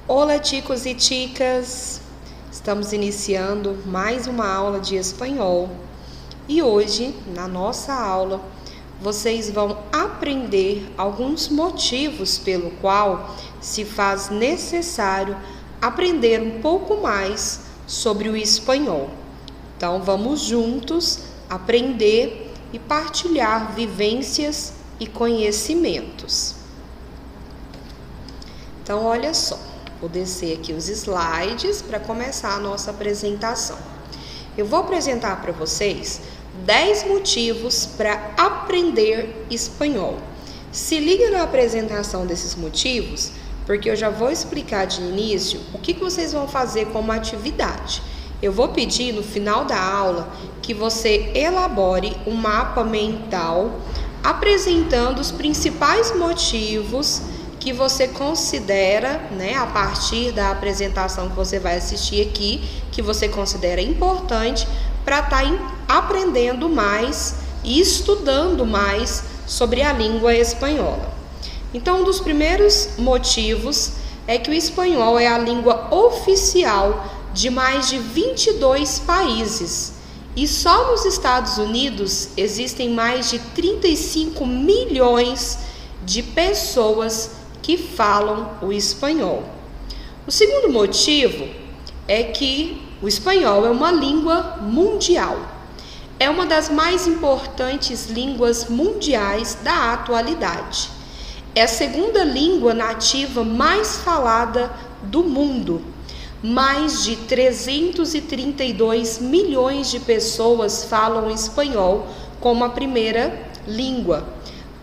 Olá, ticos e ticas! Estamos iniciando mais uma aula de espanhol e hoje, na nossa aula, vocês vão aprender alguns motivos pelo qual se faz necessário aprender um pouco mais sobre o espanhol. Então, vamos juntos aprender e partilhar vivências e conhecimentos. Então, olha só. Vou descer aqui os slides para começar a nossa apresentação. Eu vou apresentar para vocês 10 motivos para aprender espanhol. Se liga na apresentação desses motivos, porque eu já vou explicar de início o que vocês vão fazer como atividade. Eu vou pedir no final da aula que você elabore um mapa mental apresentando os principais motivos que você considera, a partir da apresentação que você vai assistir aqui, que você considera importante para estar aprendendo mais e estudando mais sobre a língua espanhola. Então, um dos primeiros motivos é que o espanhol é a língua oficial de mais de 22 países. E só nos Estados Unidos existem mais de 35 milhões de pessoas que falam o espanhol. O segundo motivo é que o espanhol é uma língua mundial. É uma das mais importantes línguas mundiais da atualidade. É a segunda língua nativa mais falada do mundo. Mais de 332 milhões de pessoas falam espanhol como a primeira língua.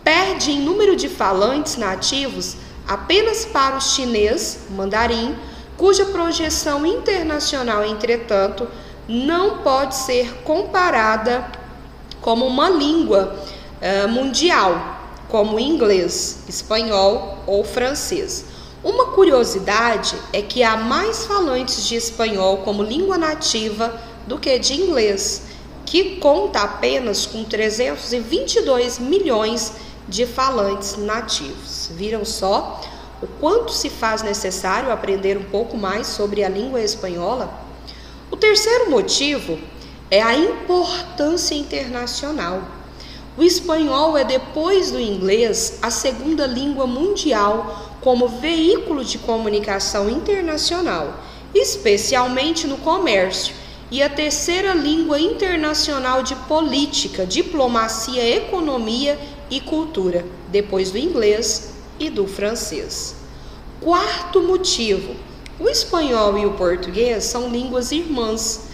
Perde em número de falantes nativos apenas para o chinês, mandarim, cuja projeção internacional, entretanto, não pode ser comparada como uma língua mundial, como o inglês, espanhol ou francês. Uma curiosidade é que há mais falantes de espanhol como língua nativa do que de inglês, que conta apenas com 322 milhões de falantes nativos. Viram só o quanto se faz necessário aprender um pouco mais sobre a língua espanhola? O terceiro motivo é a importância internacional. O espanhol é, depois do inglês, a segunda língua mundial como veículo de comunicação internacional, especialmente no comércio, e a terceira língua internacional de política, diplomacia, economia e cultura, depois do inglês e do francês. Quarto motivo: o espanhol e o português são línguas irmãs.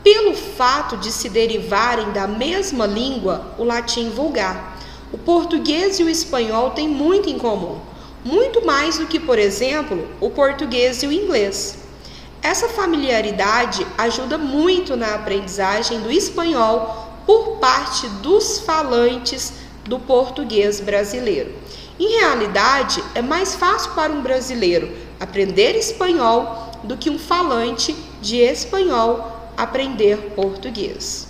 Pelo fato de se derivarem da mesma língua, o latim vulgar, o português e o espanhol têm muito em comum, muito mais do que, por exemplo, o português e o inglês. Essa familiaridade ajuda muito na aprendizagem do espanhol por parte dos falantes do português brasileiro. Em realidade, é mais fácil para um brasileiro aprender espanhol do que um falante de espanhol aprender português.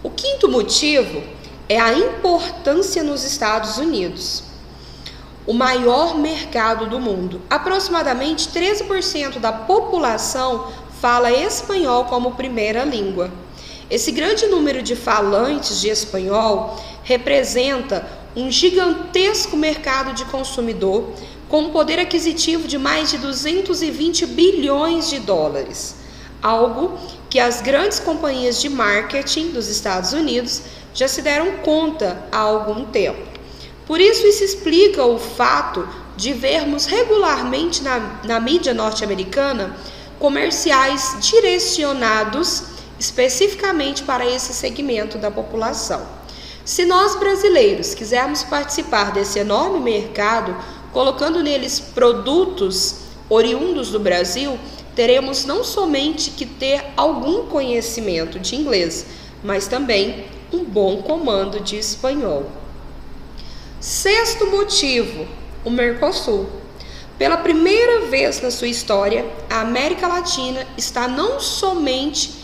O quinto motivo é a importância nos Estados Unidos, o maior mercado do mundo. Aproximadamente 13% da população fala espanhol como primeira língua. Esse grande número de falantes de espanhol representa um gigantesco mercado de consumidor com um poder aquisitivo de mais de 220 bilhões de dólares, algo que as grandes companhias de marketing dos Estados Unidos já se deram conta há algum tempo. Por isso explica o fato de vermos regularmente na mídia norte-americana comerciais direcionados especificamente para esse segmento da população. Se nós brasileiros quisermos participar desse enorme mercado, colocando neles produtos oriundos do Brasil, teremos não somente que ter algum conhecimento de inglês, mas também um bom comando de espanhol. Sexto motivo, o Mercosul. Pela primeira vez na sua história, a América Latina está não somente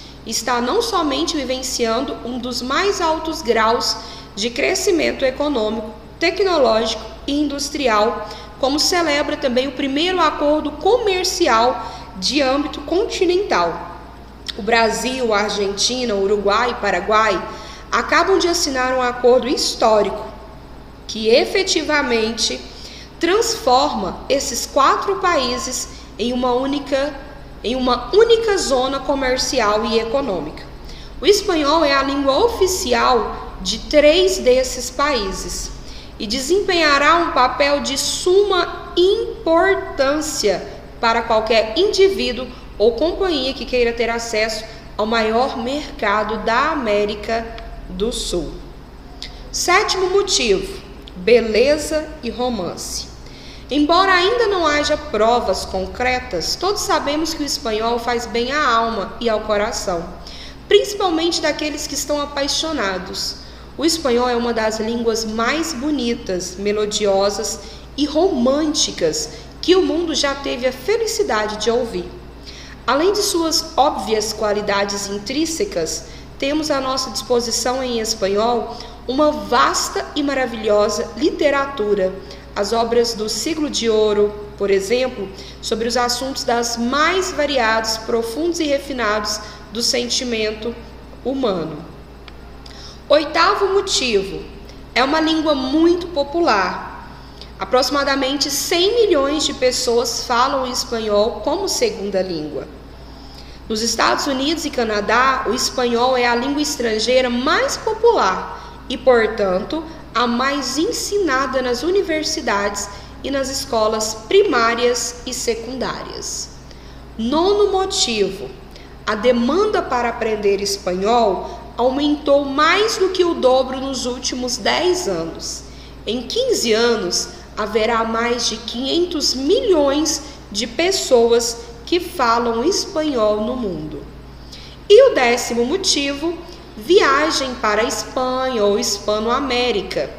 vivenciando um dos mais altos graus de crescimento econômico, tecnológico e industrial como celebra também o primeiro acordo comercial de âmbito continental. O Brasil, a Argentina, o Uruguai e Paraguai acabam de assinar um acordo histórico que efetivamente transforma esses 4 países em uma única zona comercial e econômica. O espanhol é a língua oficial de 3 desses países e desempenhará um papel de suma importância para qualquer indivíduo ou companhia que queira ter acesso ao maior mercado da América do Sul. 7º motivo: beleza e romance. Embora ainda não haja provas concretas, todos sabemos que o espanhol faz bem à alma e ao coração, principalmente daqueles que estão apaixonados. O espanhol é uma das línguas mais bonitas, melodiosas e românticas que o mundo já teve a felicidade de ouvir. Além de suas óbvias qualidades intrínsecas, temos à nossa disposição em espanhol uma vasta e maravilhosa literatura. As obras do Siglo de Ouro, por exemplo, sobre os assuntos das mais variados, profundos e refinados do sentimento humano. 8º motivo: é uma língua muito popular. Aproximadamente 100 milhões de pessoas falam o espanhol como segunda língua. Nos Estados Unidos e Canadá, o espanhol é a língua estrangeira mais popular e, portanto, a mais ensinada nas universidades e nas escolas primárias e secundárias. 9º motivo: a demanda para aprender espanhol aumentou mais do que o dobro nos últimos 10 anos. Em 15 anos, haverá mais de 500 milhões de pessoas que falam espanhol no mundo. E o 10º motivo: viagem para a Espanha ou Hispanoamérica.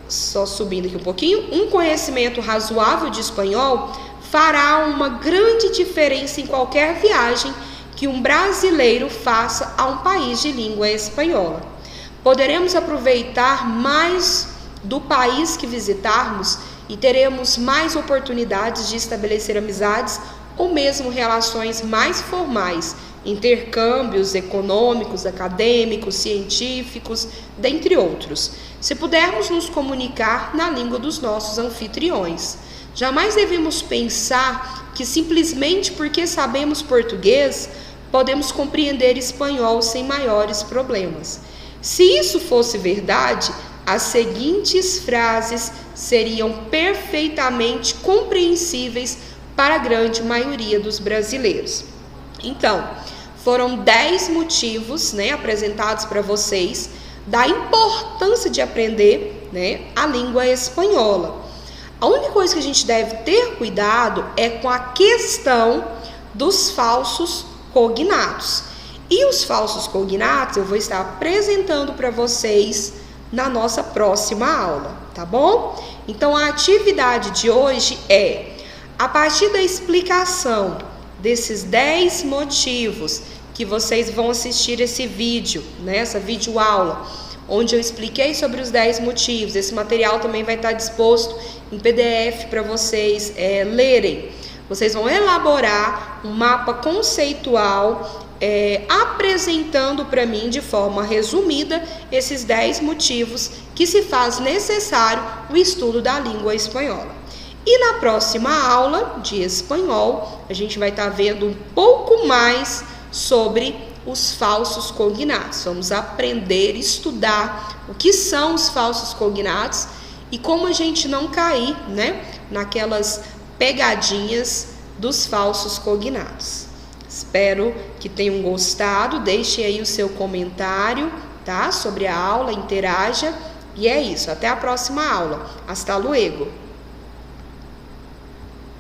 Só subindo aqui um pouquinho, um conhecimento razoável de espanhol fará uma grande diferença em qualquer viagem que um brasileiro faça a um país de língua espanhola. Poderemos aproveitar mais do país que visitarmos e teremos mais oportunidades de estabelecer amizades ou mesmo relações mais formais, intercâmbios econômicos, acadêmicos, científicos, dentre outros, se pudermos nos comunicar na língua dos nossos anfitriões. Jamais devemos pensar que simplesmente porque sabemos português, podemos compreender espanhol sem maiores problemas. Se isso fosse verdade, as seguintes frases seriam perfeitamente compreensíveis para a grande maioria dos brasileiros. Então, foram 10 motivos, apresentados para vocês da importância de aprender, a língua espanhola. A única coisa que a gente deve ter cuidado é com a questão dos falsos cognatos. E os falsos cognatos eu vou estar apresentando para vocês na nossa próxima aula, tá bom? Então, a atividade de hoje é, a partir da explicação desses 10 motivos que vocês vão assistir esse vídeo, essa videoaula, onde eu expliquei sobre os 10 motivos. Esse material também vai estar disposto em PDF para vocês lerem. Vocês vão elaborar um mapa conceitual apresentando para mim de forma resumida esses 10 motivos que se faz necessário o estudo da língua espanhola. E na próxima aula de espanhol, a gente vai estar vendo um pouco mais sobre os falsos cognatos. Vamos aprender, estudar o que são os falsos cognatos e como a gente não cair, naquelas pegadinhas dos falsos cognatos. Espero que tenham gostado. Deixe aí o seu comentário, sobre a aula, interaja. E é isso, até a próxima aula. Hasta luego!